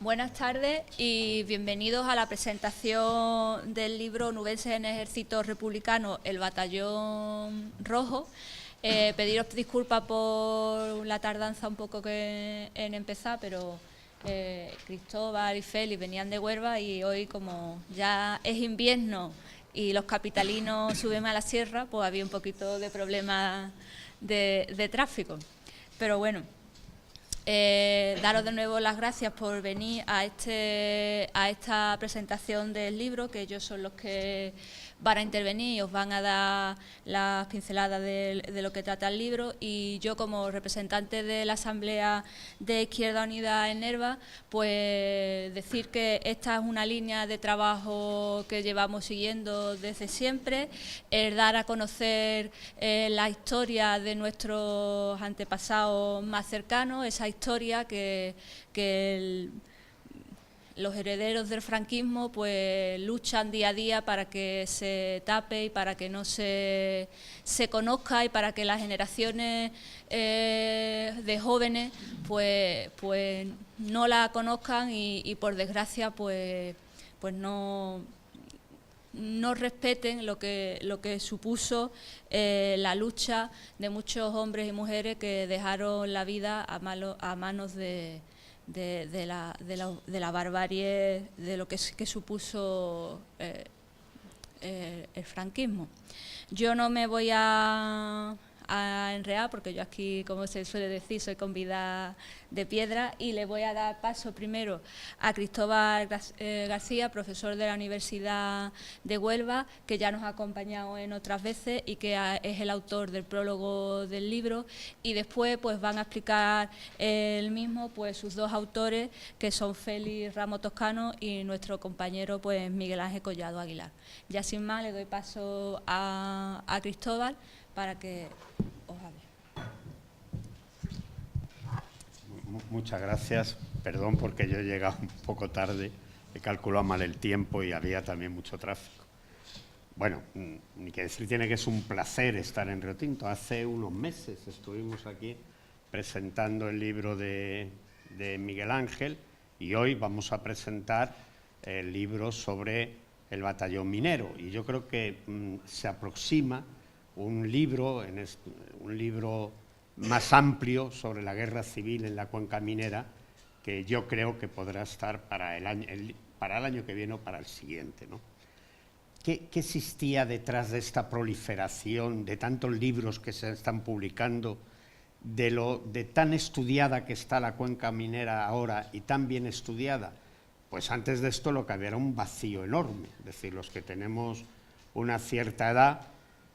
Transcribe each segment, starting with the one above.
Buenas tardes y bienvenidos a la presentación del libro Nubenses en Ejército Republicano, el Batallón Rojo. Pediros disculpas por la tardanza un poco en empezar, pero Cristóbal y Félix venían de Huelva y hoy, como ya es invierno y los capitalinos suben a la sierra, pues había un poquito de problema de tráfico. Pero bueno, daros de nuevo las gracias por venir a esta presentación del libro, que ellos son los que van a intervenir y os van a dar las pinceladas de lo que trata el libro. Y yo, como representante de la Asamblea de Izquierda Unida en Nerva, pues decir que esta es una línea de trabajo que llevamos siguiendo desde siempre, el dar a conocer la historia de nuestros antepasados más cercanos, esa historia que los herederos del franquismo pues luchan día a día para que se tape y para que no se conozca, y para que las generaciones de jóvenes pues no la conozcan y por desgracia pues no respeten lo que supuso la lucha de muchos hombres y mujeres que dejaron la vida a manos de la barbarie, de lo que supuso el franquismo. Yo no me voy a enredar, porque yo aquí, como se suele decir, soy convidada de piedra, y le voy a dar paso primero a Cristóbal García, profesor de la Universidad de Huelva, que ya nos ha acompañado en otras veces y que es el autor del prólogo del libro, y después pues van a explicar él mismo pues sus dos autores, que son Félix Ramos Toscano y nuestro compañero pues Miguel Ángel Collado Aguilar. Ya sin más le doy paso a Cristóbal para que os hable. Muchas gracias. Perdón porque yo he llegado un poco tarde, he calculado mal el tiempo y había también mucho tráfico. Bueno, ni que decir tiene que es un placer estar en Río Tinto. Hace unos meses estuvimos aquí presentando el libro de Miguel Ángel, y hoy vamos a presentar el libro sobre el batallón minero. Y yo creo que se aproxima un libro más amplio sobre la guerra civil en la cuenca minera, que yo creo que podrá estar para el año que viene o para el siguiente, ¿no? ¿Qué existía detrás de esta proliferación de tantos libros que se están publicando, de tan estudiada que está la cuenca minera ahora y tan bien estudiada? Pues antes de esto lo que había era un vacío enorme. Es decir, los que tenemos una cierta edad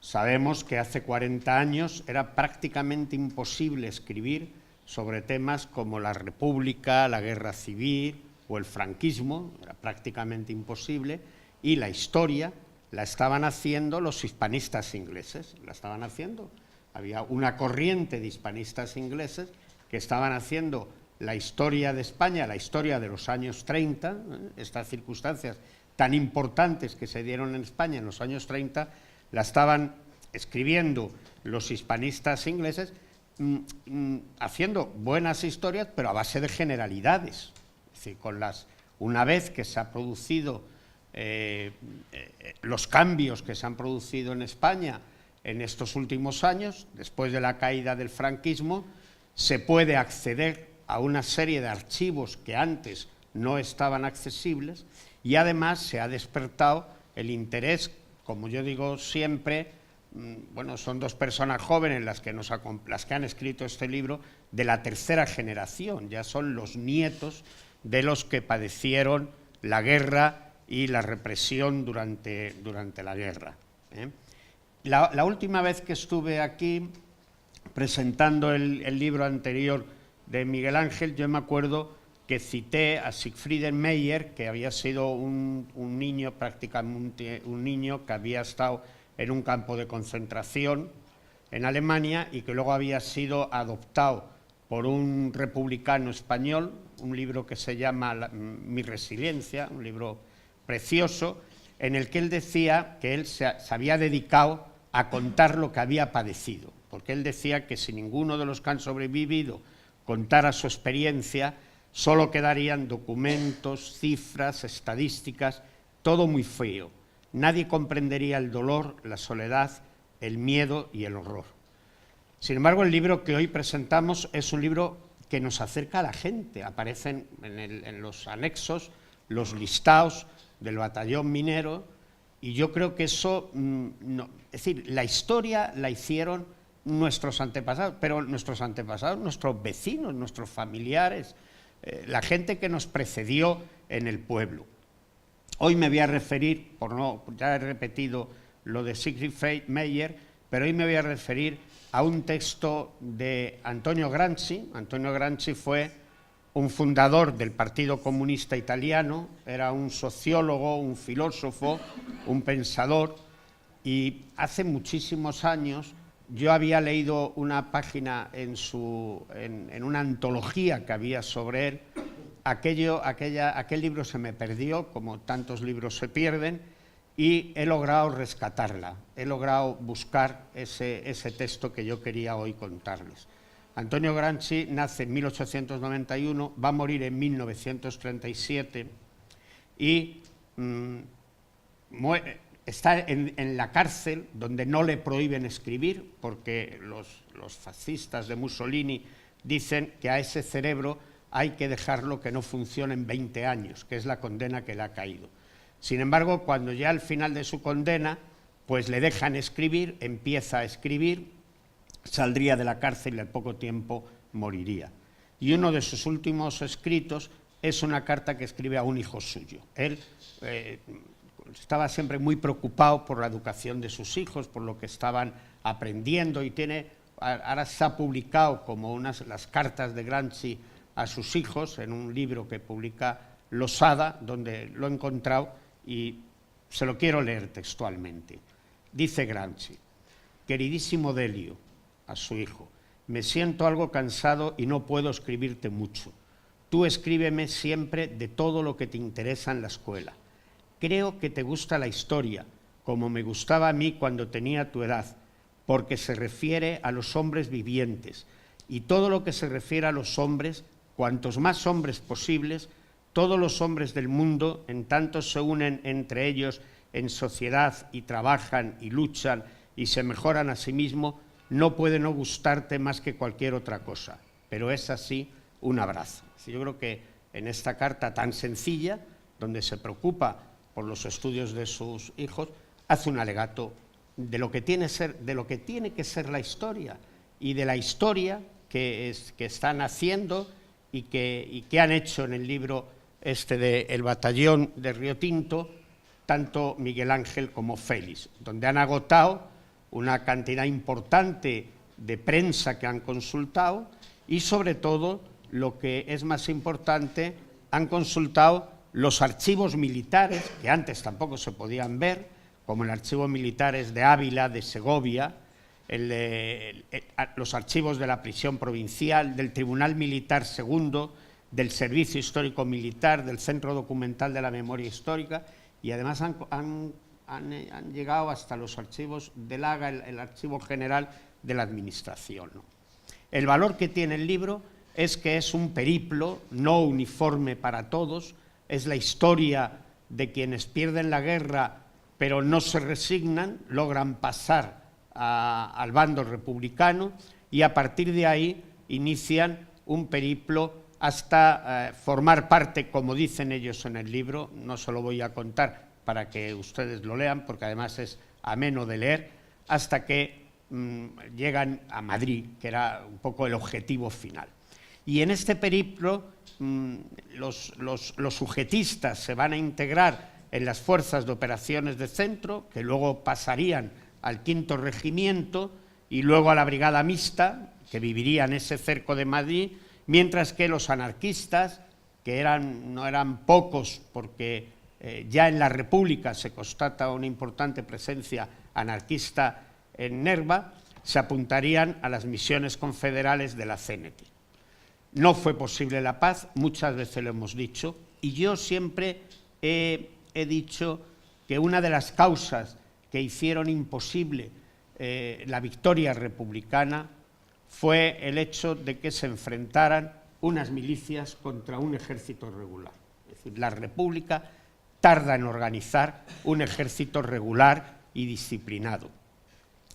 sabemos que hace 40 años era prácticamente imposible escribir sobre temas como la República, la Guerra Civil o el franquismo, era prácticamente imposible, y la historia la estaban haciendo los hispanistas ingleses, la estaban haciendo. Había una corriente de hispanistas ingleses que estaban haciendo la historia de España, la historia de los años 30, estas circunstancias tan importantes que se dieron en España en los años 30, la estaban escribiendo los hispanistas ingleses, haciendo buenas historias, pero a base de generalidades. Es decir, una vez que se ha producido los cambios que se han producido en España en estos últimos años, después de la caída del franquismo, se puede acceder a una serie de archivos que antes no estaban accesibles, y además se ha despertado el interés, como yo digo siempre, bueno, son dos personas jóvenes las que han escrito este libro, de la tercera generación, ya son los nietos de los que padecieron la guerra y la represión durante la guerra. La última vez que estuve aquí presentando el libro anterior de Miguel Ángel, yo me acuerdo que cité a Siegfried Meyer, que había sido un niño, prácticamente un niño que había estado en un campo de concentración en Alemania y que luego había sido adoptado por un republicano español, un libro que se llama Mi resiliencia, un libro precioso, en el que él decía que él se había dedicado a contar lo que había padecido, porque él decía que si ninguno de los que han sobrevivido contara su experiencia, Solo quedarían documentos, cifras, estadísticas, todo muy feo. Nadie comprendería el dolor, la soledad, el miedo y el horror. Sin embargo, el libro que hoy presentamos es un libro que nos acerca a la gente. Aparecen en los anexos los listados del batallón minero, y yo creo que eso, es decir, la historia la hicieron nuestros antepasados, pero nuestros antepasados, nuestros vecinos, nuestros familiares, la gente que nos precedió en el pueblo. Hoy me voy a referir, ya he repetido lo de Siegfried Meyer, pero hoy me voy a referir a un texto de Antonio Gramsci. Antonio Gramsci fue un fundador del Partido Comunista Italiano, era un sociólogo, un filósofo, un pensador, y hace muchísimos años yo había leído una página en una antología que había sobre él. Aquel libro se me perdió, como tantos libros se pierden, y he logrado rescatarla, he logrado buscar ese texto que yo quería hoy contarles. Antonio Gramsci nace en 1891, va a morir en 1937 y está en la cárcel, donde no le prohíben escribir, porque los fascistas de Mussolini dicen que a ese cerebro hay que dejarlo que no funcione en 20 años, que es la condena que le ha caído. Sin embargo, cuando ya al final de su condena, pues le dejan escribir, empieza a escribir, saldría de la cárcel y al poco tiempo moriría. Y uno de sus últimos escritos es una carta que escribe a un hijo suyo. Él estaba siempre muy preocupado por la educación de sus hijos, por lo que estaban aprendiendo, y ahora se ha publicado como las cartas de Gramsci a sus hijos en un libro que publica Losada, donde lo he encontrado y se lo quiero leer textualmente. Dice Gramsci: queridísimo Delio, a su hijo, me siento algo cansado y no puedo escribirte mucho. Tú escríbeme siempre de todo lo que te interesa en la escuela. Creo que te gusta la historia, como me gustaba a mí cuando tenía tu edad, porque se refiere a los hombres vivientes, y todo lo que se refiere a los hombres, cuantos más hombres posibles, todos los hombres del mundo, en tanto se unen entre ellos en sociedad y trabajan y luchan y se mejoran a sí mismos, no puede no gustarte más que cualquier otra cosa, pero es así un abrazo. Yo creo que en esta carta tan sencilla, donde se preocupa por los estudios de sus hijos, hace un alegato de lo que tiene que ser la historia, y de la historia que están haciendo y que han hecho en el libro de El batallón de Río Tinto, tanto Miguel Ángel como Félix, donde han agotado una cantidad importante de prensa que han consultado, y sobre todo, lo que es más importante, han consultado los archivos militares, que antes tampoco se podían ver, como el archivo militares de Ávila, de Segovia, los archivos de la prisión provincial, del Tribunal Militar II, del Servicio Histórico Militar, del Centro Documental de la Memoria Histórica, y además han llegado hasta los archivos del Haga, el Archivo General de la Administración, ¿no? El valor que tiene el libro es que es un periplo no uniforme para todos, es la historia de quienes pierden la guerra pero no se resignan, logran pasar al bando republicano, y a partir de ahí inician un periplo hasta formar parte, como dicen ellos en el libro, no se lo voy a contar para que ustedes lo lean, porque además es ameno de leer, hasta que llegan a Madrid, que era un poco el objetivo final. Y en este periplo los sujetistas se van a integrar en las fuerzas de operaciones de centro, que luego pasarían al 5º Regimiento y luego a la Brigada Mixta, que vivirían ese cerco de Madrid, mientras que los anarquistas, que no eran pocos, porque ya en la República se constata una importante presencia anarquista en Nerva, se apuntarían a las misiones confederales de la CNT. No fue posible la paz, muchas veces lo hemos dicho, y yo siempre he dicho que una de las causas que hicieron imposible la victoria republicana fue el hecho de que se enfrentaran unas milicias contra un ejército regular. Es decir, la República tarda en organizar un ejército regular y disciplinado.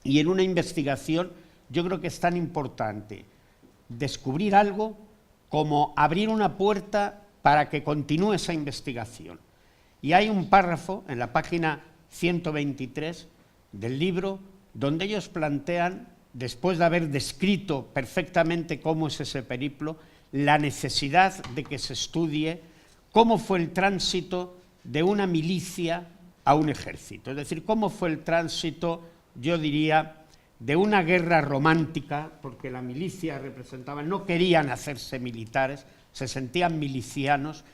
Y en una investigación yo creo que es tan importante descubrir algo como abrir una puerta para que continúe esa investigación. Y hay un párrafo en la página 123 del libro donde ellos plantean, después de haber descrito perfectamente cómo es ese periplo, la necesidad de que se estudie cómo fue el tránsito de una milicia a un ejército. Es decir, cómo fue el tránsito, yo diría, de una guerra romántica, porque la milicia representaba, no querían hacerse militares, se sentían milicianos.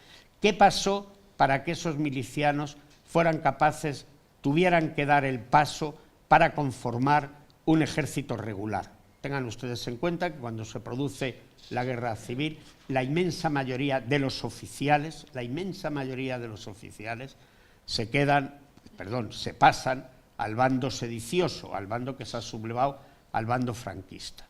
¿Qué pasó para que esos milicianos fueran capaces, tuvieran que dar el paso para conformar un ejército regular? Tengan ustedes en cuenta que cuando se produce la guerra civil, la inmensa mayoría de los oficiales, se pasan al bando sedicioso, al bando que se ha sublevado al bando franquista.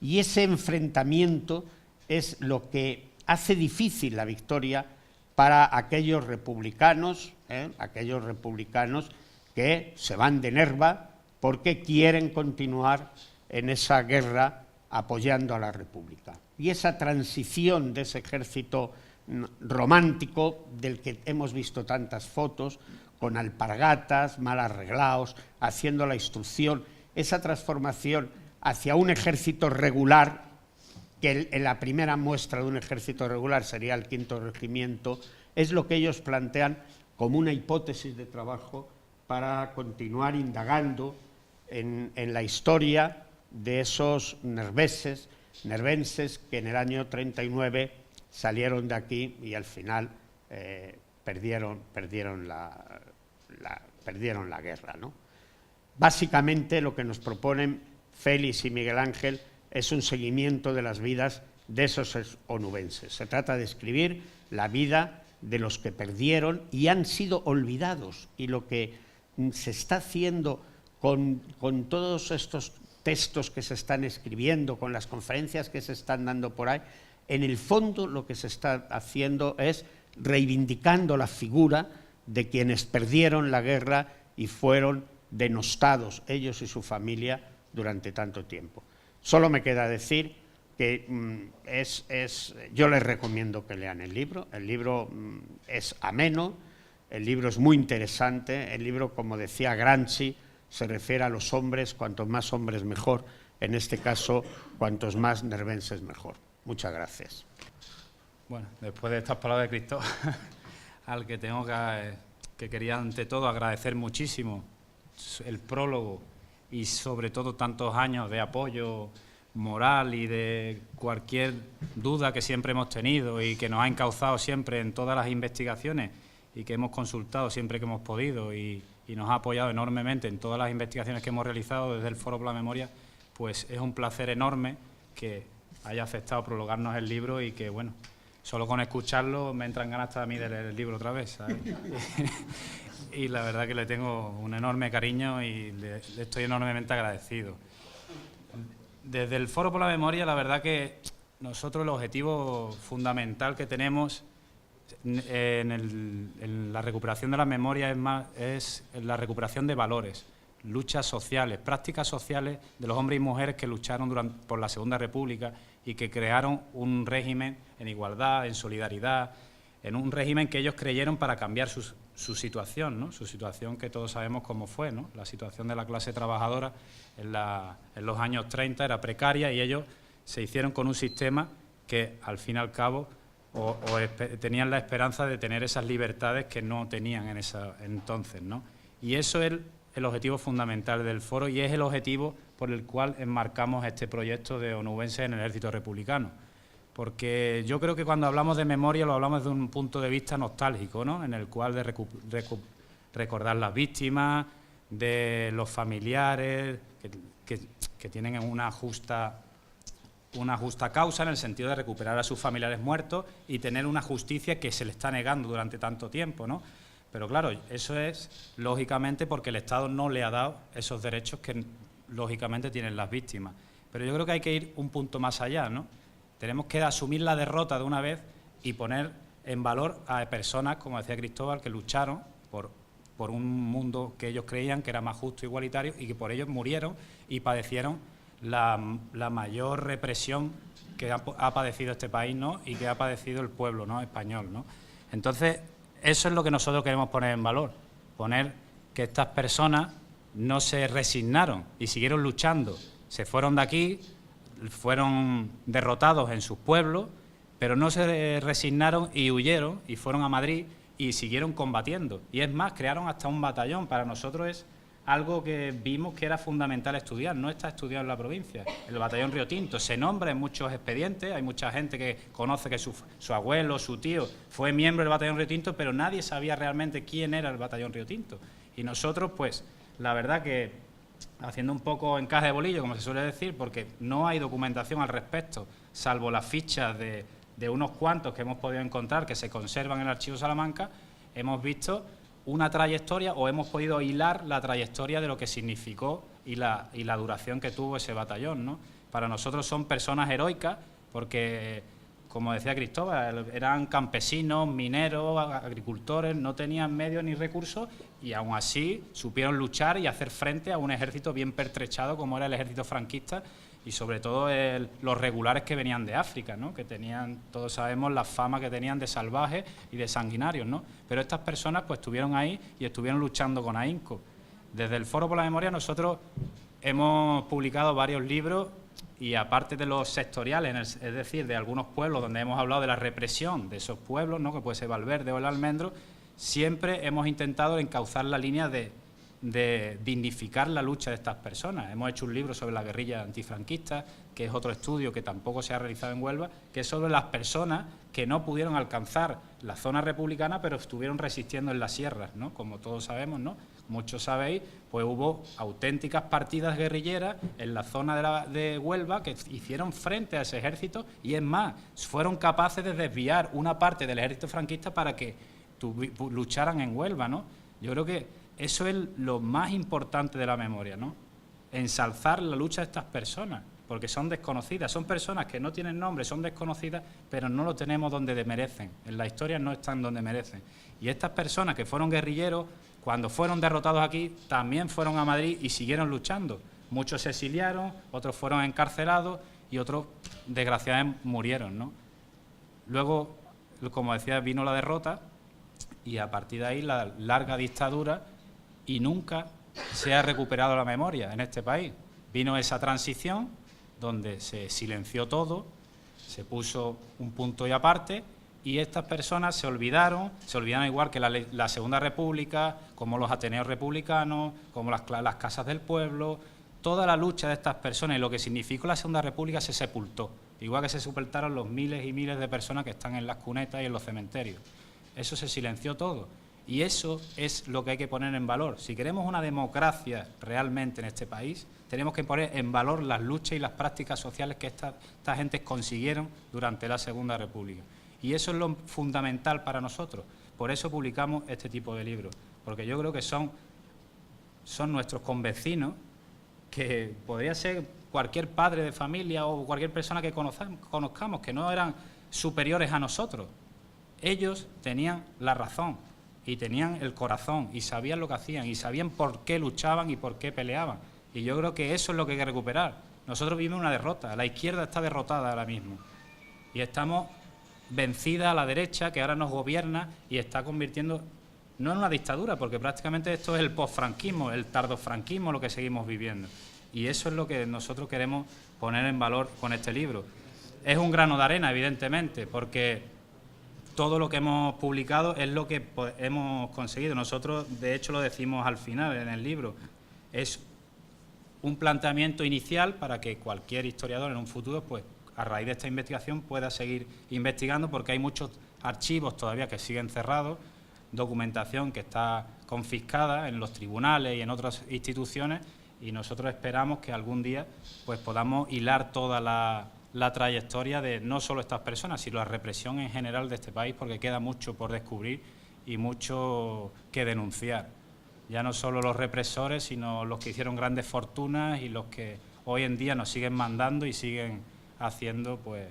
Y ese enfrentamiento es lo que hace difícil la victoria para aquellos republicanos que se van de Nerva porque quieren continuar en esa guerra apoyando a la República. Y esa transición de ese ejército romántico del que hemos visto tantas fotos, con alpargatas, mal arreglados, haciendo la instrucción, esa transformación hacia un ejército regular, que en la primera muestra de un ejército regular sería el 5º Regimiento, es lo que ellos plantean como una hipótesis de trabajo para continuar indagando en la historia de esos nervenses que en el año 39 salieron de aquí y al final perdieron la guerra, ¿no? Básicamente lo que nos proponen Félix y Miguel Ángel es un seguimiento de las vidas de esos onubenses. Se trata de escribir la vida de los que perdieron y han sido olvidados, y lo que se está haciendo con todos estos textos que se están escribiendo, con las conferencias que se están dando por ahí, en el fondo lo que se está haciendo es reivindicando la figura de quienes perdieron la guerra y fueron denostados, ellos y su familia, durante tanto tiempo. Solo me queda decir que yo les recomiendo que lean el libro es ameno, el libro es muy interesante, el libro, como decía Gramsci, se refiere a los hombres, cuantos más hombres mejor, en este caso, cuantos más nervenses mejor. Muchas gracias. Bueno, después de estas palabras de Cristóbal, al que tengo que quería ante todo agradecer muchísimo el prólogo y sobre todo tantos años de apoyo moral y de cualquier duda que siempre hemos tenido y que nos ha encauzado siempre en todas las investigaciones y que hemos consultado siempre que hemos podido y nos ha apoyado enormemente en todas las investigaciones que hemos realizado desde el Foro por la Memoria, pues es un placer enorme que haya aceptado prologarnos el libro y que, bueno, solo con escucharlo me entran ganas a mí de leer el libro otra vez, ¿sabes? Y la verdad que le tengo un enorme cariño y le estoy enormemente agradecido. Desde el Foro por la Memoria, la verdad que nosotros el objetivo fundamental que tenemos en la recuperación de la memoria es la recuperación de valores, luchas sociales, prácticas sociales de los hombres y mujeres que lucharon por la Segunda República y que crearon un régimen en igualdad, en solidaridad, en un régimen que ellos creyeron para cambiar su situación, ¿no? Su situación que todos sabemos cómo fue, ¿no? La situación de la clase trabajadora en los años 30 era precaria y ellos se hicieron con un sistema que al fin y al cabo tenían la esperanza de tener esas libertades que no tenían en entonces, ¿no? Y eso es el objetivo fundamental del foro y es el objetivo por el cual enmarcamos este proyecto de onubenses en el Ejército Republicano. Porque yo creo que cuando hablamos de memoria lo hablamos desde un punto de vista nostálgico, ¿no? En el cual de recordar las víctimas, de los familiares que tienen una justa causa en el sentido de recuperar a sus familiares muertos y tener una justicia que se le está negando durante tanto tiempo, ¿no? Pero claro, eso es lógicamente porque el Estado no le ha dado esos derechos que lógicamente tienen las víctimas. Pero yo creo que hay que ir un punto más allá, ¿no? Tenemos que asumir la derrota de una vez y poner en valor a personas, como decía Cristóbal, que lucharon por un mundo que ellos creían que era más justo e igualitario y que por ellos murieron y padecieron la mayor represión que ha padecido este país, ¿no? Y que ha padecido el pueblo, ¿no?, español, ¿no? Entonces, eso es lo que nosotros queremos poner en valor, poner que estas personas no se resignaron y siguieron luchando. Se fueron de aquí, fueron derrotados en sus pueblos, pero no se resignaron y huyeron y fueron a Madrid y siguieron combatiendo. Y es más, crearon hasta un batallón. Para nosotros es algo que vimos que era fundamental estudiar, no está estudiado en la provincia. El batallón Río Tinto se nombra en muchos expedientes, hay mucha gente que conoce que su abuelo, su tío fue miembro del batallón Río Tinto, pero nadie sabía realmente quién era el batallón Río Tinto. Y nosotros, pues, la verdad que haciendo un poco encaje de bolillo, como se suele decir, porque no hay documentación al respecto, salvo las fichas de unos cuantos que hemos podido encontrar, que se conservan en el Archivo Salamanca, hemos visto una trayectoria o hemos podido hilar la trayectoria de lo que significó y la duración que tuvo ese batallón, ¿no? Para nosotros son personas heroicas porque, como decía Cristóbal, eran campesinos, mineros, agricultores, no tenían medios ni recursos y aún así supieron luchar y hacer frente a un ejército bien pertrechado como era el ejército franquista y sobre todo los regulares que venían de África, ¿no?, que tenían, todos sabemos, la fama que tenían de salvajes y de sanguinarios, ¿no? Pero estas personas pues estuvieron ahí y estuvieron luchando con ahínco. Desde el Foro por la Memoria nosotros hemos publicado varios libros y aparte de los sectoriales, es decir, de algunos pueblos donde hemos hablado de la represión de esos pueblos, ¿no?, que puede ser Valverde o el Almendro, siempre hemos intentado encauzar la línea de dignificar la lucha de estas personas. Hemos hecho un libro sobre la guerrilla antifranquista, que es otro estudio que tampoco se ha realizado en Huelva, que es sobre las personas que no pudieron alcanzar la zona republicana, pero estuvieron resistiendo en las sierras, ¿no?, como todos sabemos, ¿no? Muchos sabéis, pues hubo auténticas partidas guerrilleras en la zona de Huelva que hicieron frente a ese ejército y, es más, fueron capaces de desviar una parte del ejército franquista para que lucharan en Huelva, ¿no? Yo creo que eso es lo más importante de la memoria, ¿no? Ensalzar la lucha de estas personas, porque son desconocidas, son personas que no tienen nombre, son desconocidas, pero no lo tenemos donde merecen, en la historia no están donde merecen. Y estas personas que fueron guerrilleros, cuando fueron derrotados aquí, también fueron a Madrid y siguieron luchando. Muchos se exiliaron, otros fueron encarcelados y otros, desgraciadamente, murieron, ¿no? Luego, como decía, vino la derrota y a partir de ahí la larga dictadura y nunca se ha recuperado la memoria en este país. Vino esa transición donde se silenció todo, se puso un punto y aparte y estas personas se olvidaron igual que la Segunda República, como los Ateneos republicanos, como las casas del pueblo. Toda la lucha de estas personas y lo que significó la Segunda República se sepultó, igual que se sepultaron los miles y miles de personas que están en las cunetas y en los cementerios. Eso se silenció todo y eso es lo que hay que poner en valor. Si queremos una democracia realmente en este país, tenemos que poner en valor las luchas y las prácticas sociales que esta gente consiguieron durante la Segunda República. Y eso es lo fundamental para nosotros. Por eso publicamos este tipo de libros, porque yo creo que son nuestros convecinos, que podría ser cualquier padre de familia o cualquier persona que conozcamos, que no eran superiores a nosotros. Ellos tenían la razón y tenían el corazón y sabían lo que hacían y sabían por qué luchaban y por qué peleaban. Y yo creo que eso es lo que hay que recuperar. Nosotros vivimos una derrota, la izquierda está derrotada ahora mismo y estamos vencida a la derecha que ahora nos gobierna y está convirtiendo, no en una dictadura, porque prácticamente esto es el posfranquismo, el tardofranquismo lo que seguimos viviendo. Y eso es lo que nosotros queremos poner en valor con este libro. Es un grano de arena, evidentemente, porque todo lo que hemos publicado es lo que hemos conseguido. Nosotros, de hecho, lo decimos al final en el libro. Es un planteamiento inicial para que cualquier historiador en un futuro, pues, a raíz de esta investigación, pueda seguir investigando, porque hay muchos archivos todavía que siguen cerrados, documentación que está confiscada en los tribunales y en otras instituciones, y nosotros esperamos que algún día pues podamos hilar toda la trayectoria de no solo estas personas, sino la represión en general de este país, porque queda mucho por descubrir y mucho que denunciar. Ya no solo los represores, sino los que hicieron grandes fortunas y los que hoy en día nos siguen mandando y siguen haciendo pues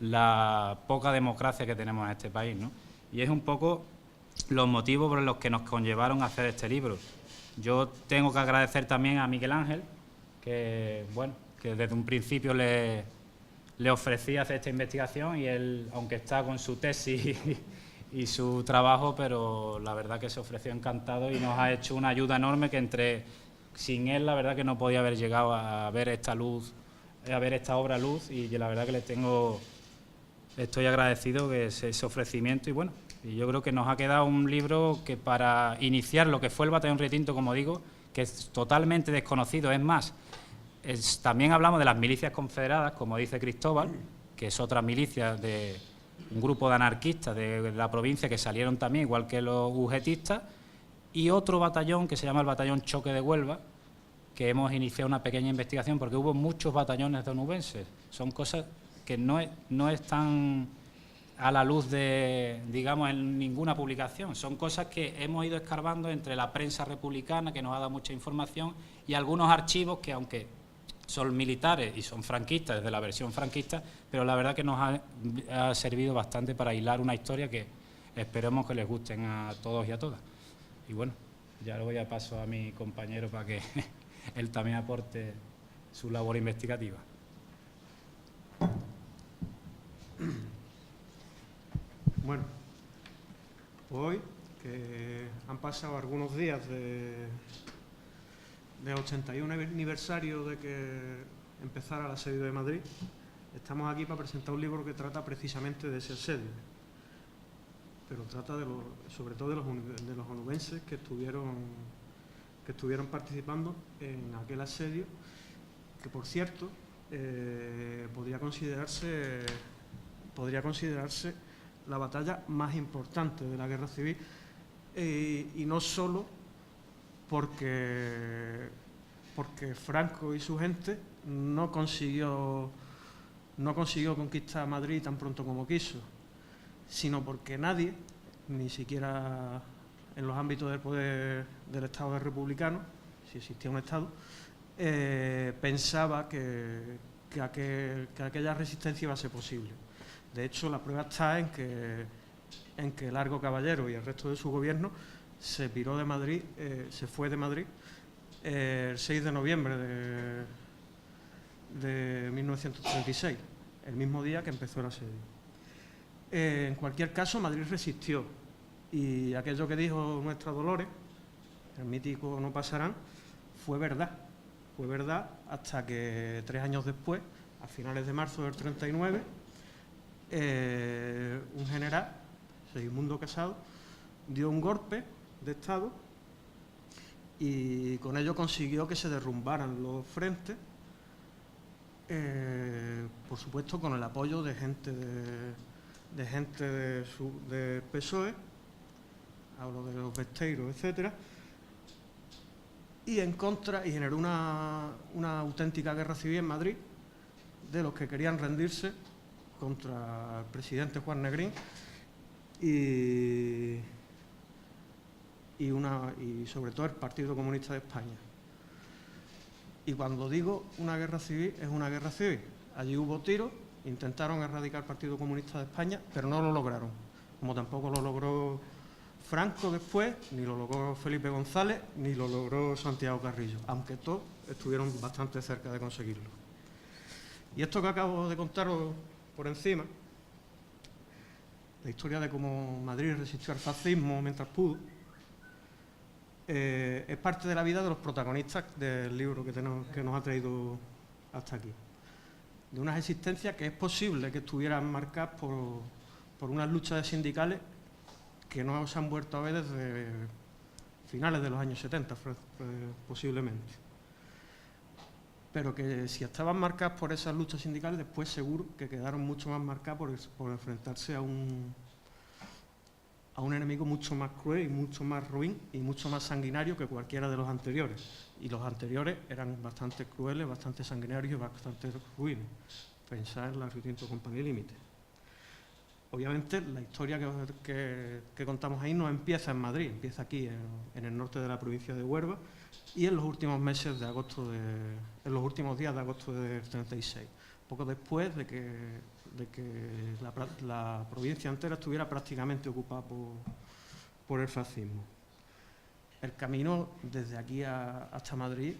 la poca democracia que tenemos en este país, ¿no? Y es un poco los motivos por los que nos conllevaron a hacer este libro. Yo tengo que agradecer también a Miguel Ángel, que, bueno, que desde un principio le ofrecí hacer esta investigación y él, aunque está con su tesis y su trabajo, pero la verdad que se ofreció encantado y nos ha hecho una ayuda enorme que sin él la verdad que no podía haber llegado a ver esta obra luz, y la verdad que estoy agradecido que ese ofrecimiento. Y bueno, y yo creo que nos ha quedado un libro que para iniciar lo que fue el Batallón Riotinto, como digo, que es totalmente desconocido. Es más, también hablamos de las milicias confederadas, como dice Cristóbal, que es otra milicia de un grupo de anarquistas de la provincia que salieron también, igual que los ugetistas, y otro batallón que se llama el Batallón Choque de Huelva, que hemos iniciado una pequeña investigación porque hubo muchos batallones de onubenses. Son cosas que no están a la luz de, digamos, en ninguna publicación. Son cosas que hemos ido escarbando entre la prensa republicana, que nos ha dado mucha información, y algunos archivos que, aunque son militares y son franquistas, desde la versión franquista, pero la verdad que nos ha servido bastante para hilar una historia que esperemos que les gusten a todos y a todas. Y bueno, ya le voy a paso a mi compañero para que él también aporte su labor investigativa. Bueno, hoy, que han pasado algunos días del 81 aniversario de que empezara el asedio de Madrid, estamos aquí para presentar un libro que trata precisamente de ese asedio, pero trata sobre todo de los onubenses que estuvieron participando en aquel asedio, que por cierto podría considerarse la batalla más importante de la Guerra Civil, y no solo porque Franco y su gente no consiguió conquistar Madrid tan pronto como quiso, sino porque nadie, ni siquiera en los ámbitos del poder del Estado republicano, si existía un Estado, pensaba que aquella resistencia iba a ser posible. De hecho, la prueba está en que Largo Caballero y el resto de su gobierno se piró de Madrid, se fue de Madrid el 6 de noviembre de 1936, el mismo día que empezó el asedio. En cualquier caso, Madrid resistió, y aquello que dijo nuestra Dolores, el mítico "no pasarán", fue verdad. Fue verdad hasta que 3 años después, a finales de marzo del 39, un general, Segismundo Casado, dio un golpe de Estado y con ello consiguió que se derrumbaran los frentes, por supuesto con el apoyo de gente del PSOE, hablo de los Besteiros, etcétera, y generó una auténtica guerra civil en Madrid de los que querían rendirse contra el presidente Juan Negrín y sobre todo el Partido Comunista de España. Y cuando digo una guerra civil, es una guerra civil. Allí hubo tiros, intentaron erradicar el Partido Comunista de España, pero no lo lograron, como tampoco lo logró Franco después, ni lo logró Felipe González, ni lo logró Santiago Carrillo, aunque todos estuvieron bastante cerca de conseguirlo. Y esto que acabo de contaros por encima, la historia de cómo Madrid resistió al fascismo mientras pudo, es parte de la vida de los protagonistas del libro que nos ha traído hasta aquí. De unas existencias que es posible que estuvieran marcadas por unas luchas sindicales que no se han vuelto a ver desde finales de los años 70, posiblemente. Pero que si estaban marcadas por esas luchas sindicales, después seguro que quedaron mucho más marcadas por enfrentarse a un enemigo mucho más cruel y mucho más ruin y mucho más sanguinario que cualquiera de los anteriores. Y los anteriores eran bastante crueles, bastante sanguinarios y bastante ruines. Pensar en la Riotinto Company Limited. Obviamente la historia que contamos ahí no empieza en Madrid, empieza aquí en el norte de la provincia de Huelva y en los últimos meses de agosto en los últimos días de agosto del 36, poco después de que de que la provincia entera estuviera prácticamente ocupada por el fascismo. El camino desde aquí hasta Madrid,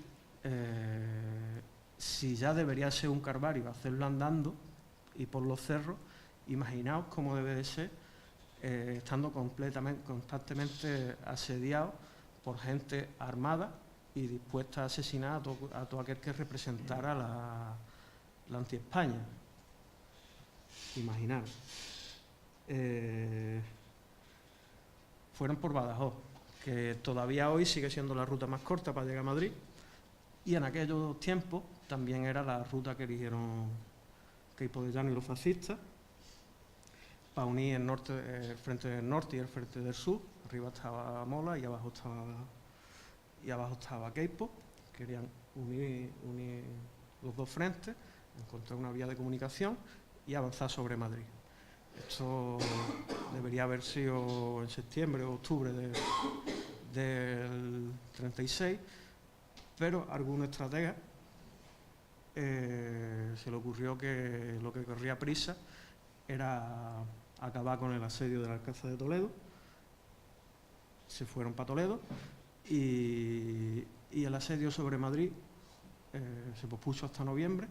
si ya debería ser un calvario hacerlo andando y por los cerros, imaginaos cómo debe de ser estando constantemente asediado por gente armada y dispuesta a asesinar a todo aquel que representara la anti-España. Imaginar. Fueron por Badajoz, que todavía hoy sigue siendo la ruta más corta para llegar a Madrid, y en aquellos tiempos también era la ruta que eligieron Queipo de Llano y los fascistas, para unir el frente del norte y el frente del sur. Arriba estaba Mola y abajo estaba Queipo. Querían unir los dos frentes, encontrar una vía de comunicación y avanzar sobre Madrid. Esto debería haber sido en septiembre o octubre del 36, pero a algún estratega se le ocurrió que lo que corría prisa era acabar con el asedio del Alcázar de Toledo. Se fueron para Toledo y el asedio sobre Madrid se pospuso hasta noviembre,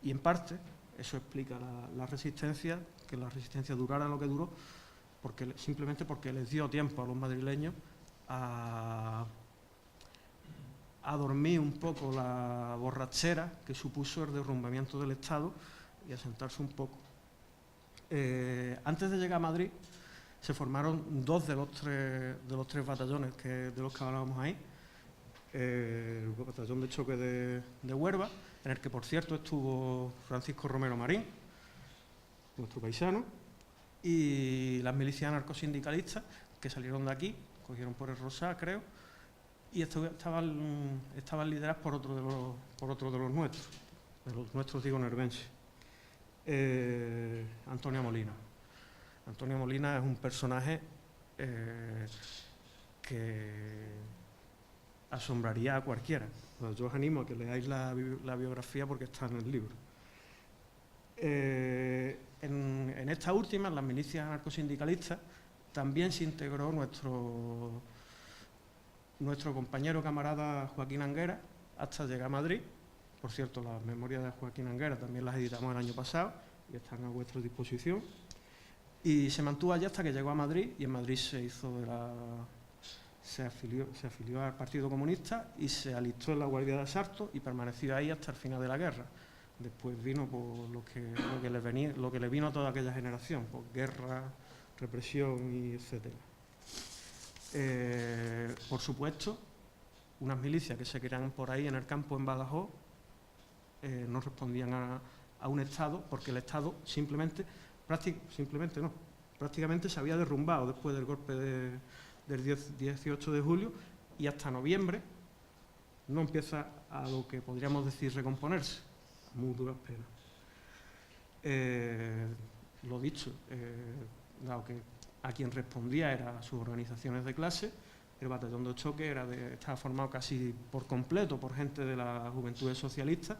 y en parte eso explica la resistencia, que la resistencia durara lo que duró, simplemente porque les dio tiempo a los madrileños a dormir un poco la borrachera que supuso el derrumbamiento del Estado y a sentarse un poco. Antes de llegar a Madrid se formaron dos de los tres batallones de los que hablábamos ahí. El batallón de choque de Huelva, en el que por cierto estuvo Francisco Romero Marín, nuestro paisano, y las milicias anarcosindicalistas que salieron de aquí, cogieron por el Rosá, creo, y estaban lideradas por otro de los nuestros, digo, nervenses. Antonio Molina. Antonio Molina es un personaje que asombraría a cualquiera. Pues yo os animo a que leáis la biografía porque está en el libro. En esta última, en las milicias anarcosindicalistas, también se integró nuestro compañero camarada Joaquín Anguera hasta llegar a Madrid. Por cierto, las memorias de Joaquín Anguera también las editamos el año pasado y están a vuestra disposición. Y se mantuvo allí hasta que llegó a Madrid, y en Madrid se afilió al Partido Comunista y se alistó en la Guardia de Asalto y permaneció ahí hasta el final de la guerra. Después vino por lo que le vino a toda aquella generación, por guerra, represión y etcétera. Por supuesto, unas milicias que se crean por ahí en el campo en Badajoz no respondían a un Estado, porque el Estado prácticamente se había derrumbado después del golpe del 18 de julio, y hasta noviembre no empieza a lo que podríamos decir recomponerse, a muy duras penas. Lo dicho, dado que a quien respondía era a sus organizaciones de clase, el batallón de choque estaba formado casi por completo por gente de las Juventudes Socialistas,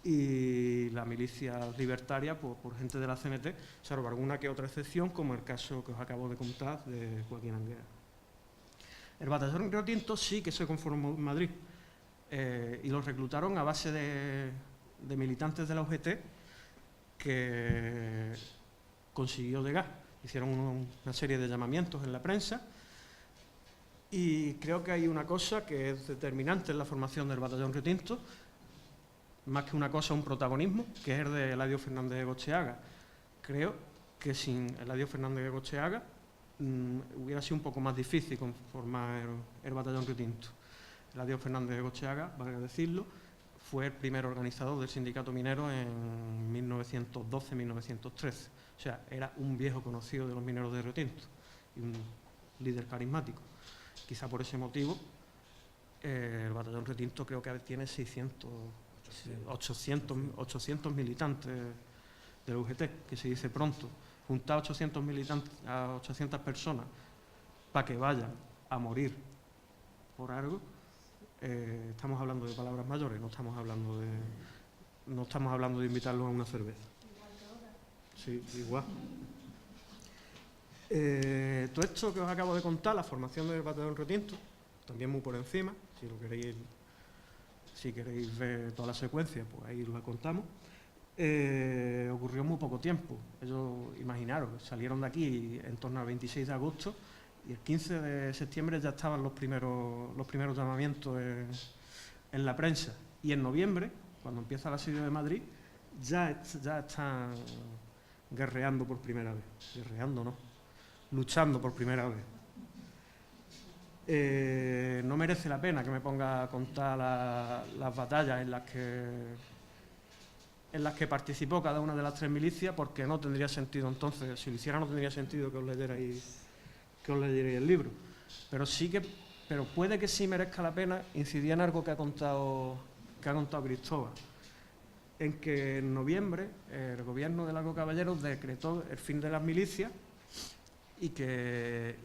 y la milicia libertaria por gente de la CNT, salvo alguna que otra excepción, como el caso que os acabo de contar de Joaquín Anguera. El batallón Río Tinto sí que se conformó en Madrid, y los reclutaron a base de militantes de la UGT que consiguió llegar. Hicieron una serie de llamamientos en la prensa, y creo que hay una cosa que es determinante en la formación del batallón Río Tinto, más que una cosa, un protagonismo, que es el de Eladio Fernández de Gocheaga. Creo que sin Eladio Fernández de Gocheaga hubiera sido un poco más difícil conformar el batallón Río Tinto. Eladio Fernández de Gocheaga, valga decirlo, fue el primer organizador del sindicato minero en 1912-1913. O sea, era un viejo conocido de los mineros de Río Tinto y un líder carismático. Quizá por ese motivo el batallón Río Tinto creo que tiene 800 militantes de la UGT, que se dice pronto. Juntar 800 militantes a 800 personas para que vayan a morir por algo, estamos hablando de palabras mayores, no estamos hablando de invitarlos a una cerveza. Sí, igual. Todo esto que os acabo de contar, la formación del batallón Río Tinto, también muy por encima, si queréis ver toda la secuencia, pues ahí la contamos. Ocurrió en muy poco tiempo. Ellos, imaginaros, salieron de aquí en torno al 26 de agosto y el 15 de septiembre ya estaban los primeros llamamientos en la prensa. Y en noviembre, cuando empieza el asedio de Madrid, ya están guerreando por primera vez. Guerreando, ¿no? Luchando por primera vez. No merece la pena que me ponga a contar las batallas en las que participó cada una de las 3 milicias, porque no tendría sentido entonces, si lo hiciera no tendría sentido que os leyerais el libro. Pero puede que sí merezca la pena incidir en algo que ha contado Cristóbal, en que en noviembre el gobierno de Largo Caballero decretó el fin de las milicias y que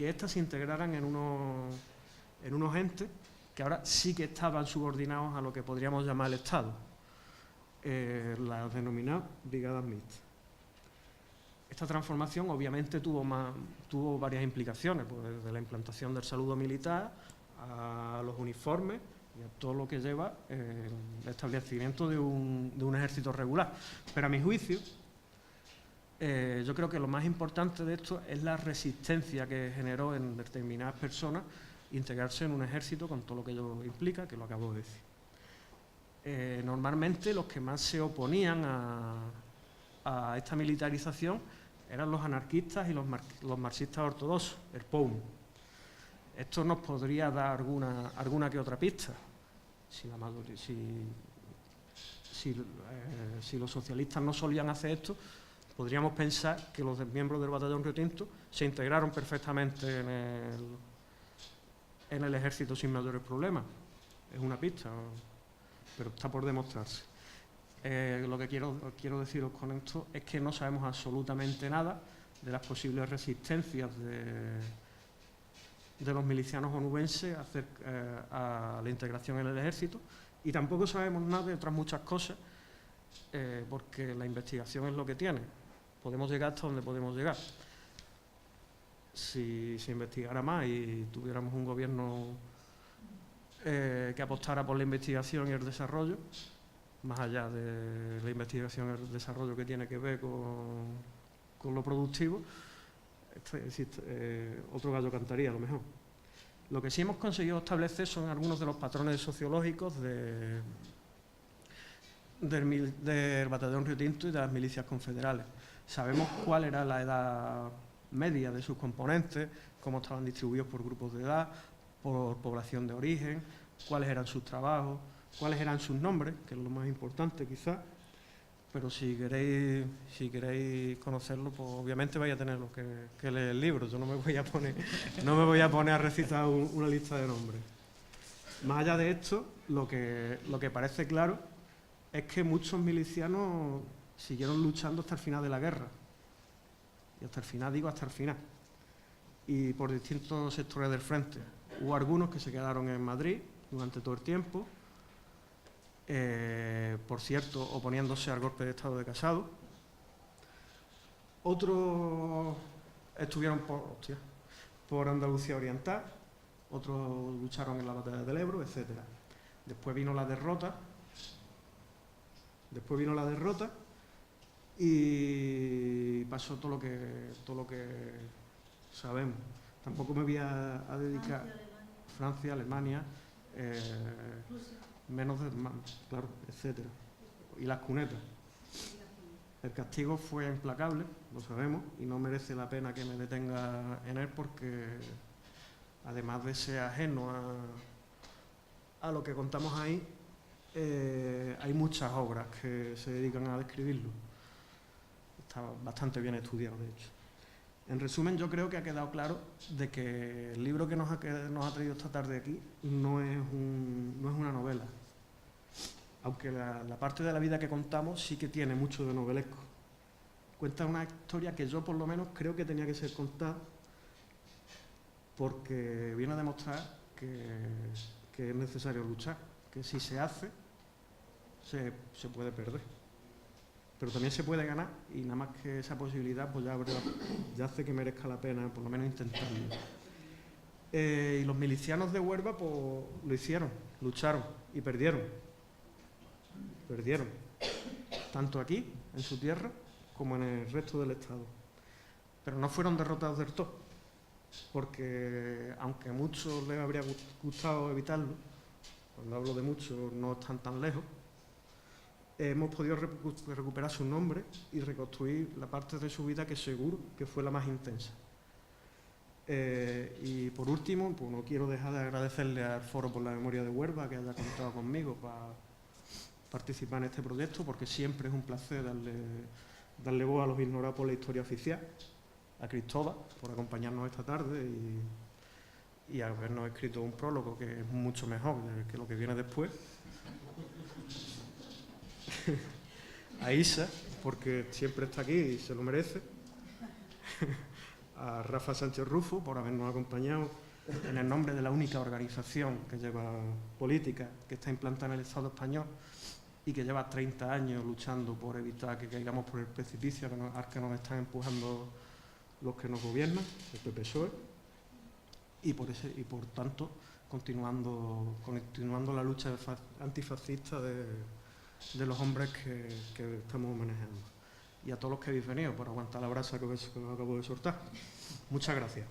éstas se integraran en unos entes que ahora sí que estaban subordinados a lo que podríamos llamar el Estado, las denominadas brigadas mixtas. Esta transformación obviamente tuvo varias implicaciones, pues desde la implantación del saludo militar a los uniformes y a todo lo que lleva el establecimiento de un ejército regular. Pero a mi juicio, yo creo que lo más importante de esto es la resistencia que generó en determinadas personas integrarse en un ejército con todo lo que ello implica, que lo acabo de decir. Normalmente los que más se oponían a esta militarización eran los anarquistas y los marxistas ortodoxos, el POUM. Esto nos podría dar alguna que otra pista. Si los socialistas no solían hacer esto, podríamos pensar que los miembros del batallón Río Tinto se integraron perfectamente en el ejército sin mayores problemas. Es una pista, pero está por demostrarse. Lo que quiero deciros con esto es que no sabemos absolutamente nada de las posibles resistencias de los milicianos onubenses a la integración en el ejército, y tampoco sabemos nada de otras muchas cosas, porque la investigación es lo que tiene. Podemos llegar hasta donde podemos llegar. Si se investigara más y tuviéramos un gobierno que apostara por la investigación y el desarrollo, más allá de la investigación y el desarrollo que tiene que ver con lo productivo, otro gallo cantaría a lo mejor. Lo que sí hemos conseguido establecer son algunos de los patrones sociológicos del batallón Río Tinto y de las milicias confederales. Sabemos cuál era la edad media de sus componentes, cómo estaban distribuidos por grupos de edad, por población de origen, cuáles eran sus trabajos, cuáles eran sus nombres, que es lo más importante quizás, pero si queréis conocerlo, pues obviamente vais a tener que leer el libro. Yo no me voy a poner a recitar una lista de nombres. Más allá de esto, lo que parece claro es que muchos milicianos siguieron luchando hasta el final de la guerra. Y hasta el final. Y por distintos sectores del frente. Hubo algunos que se quedaron en Madrid durante todo el tiempo, por cierto, oponiéndose al golpe de Estado de Casado. Otros estuvieron por Andalucía Oriental, otros lucharon en la batalla del Ebro, etc. Después vino la derrota y pasó todo lo que sabemos. Tampoco me voy a dedicar a Francia, Alemania, menos de, claro, etcétera, y las cunetas. El castigo fue implacable, lo sabemos, y no merece la pena que me detenga en él, porque además de ser ajeno a lo que contamos ahí, hay muchas obras que se dedican a describirlo. Está bastante bien estudiado, de hecho. En resumen, yo creo que ha quedado claro de que el libro que nos ha traído esta tarde aquí no es una novela, aunque la parte de la vida que contamos sí que tiene mucho de novelesco. Cuenta una historia que yo por lo menos creo que tenía que ser contada, porque viene a demostrar que es necesario luchar, que si se hace, se puede perder. pero también se puede ganar, y nada más que esa posibilidad pues ya hace que merezca la pena por lo menos intentarlo. Y los milicianos de Huelva pues lo hicieron, lucharon y perdieron, tanto aquí, en su tierra, como en el resto del Estado. Pero no fueron derrotados del todo, porque aunque a muchos les habría gustado evitarlo, cuando hablo de muchos no están tan lejos, hemos podido recuperar su nombre y reconstruir la parte de su vida que seguro que fue la más intensa. Y por último, pues no quiero dejar de agradecerle al Foro por la Memoria de Huelva que haya contado conmigo para participar en este proyecto, porque siempre es un placer darle voz a los ignorados por la historia oficial, a Cristóbal por acompañarnos esta tarde y habernos escrito un prólogo que es mucho mejor que lo que viene después. A Isa, porque siempre está aquí y se lo merece. A Rafa Sánchez Rufo por habernos acompañado en el nombre de la única organización que lleva política, que está implantada en el Estado español y que lleva 30 años luchando por evitar que caigamos por el precipicio al que nos están empujando los que nos gobiernan, el PP-PSOE, y por tanto continuando la lucha antifascista de los hombres que estamos manejando. Y a todos los que habéis venido por aguantar la brasa que os acabo de soltar. Muchas gracias.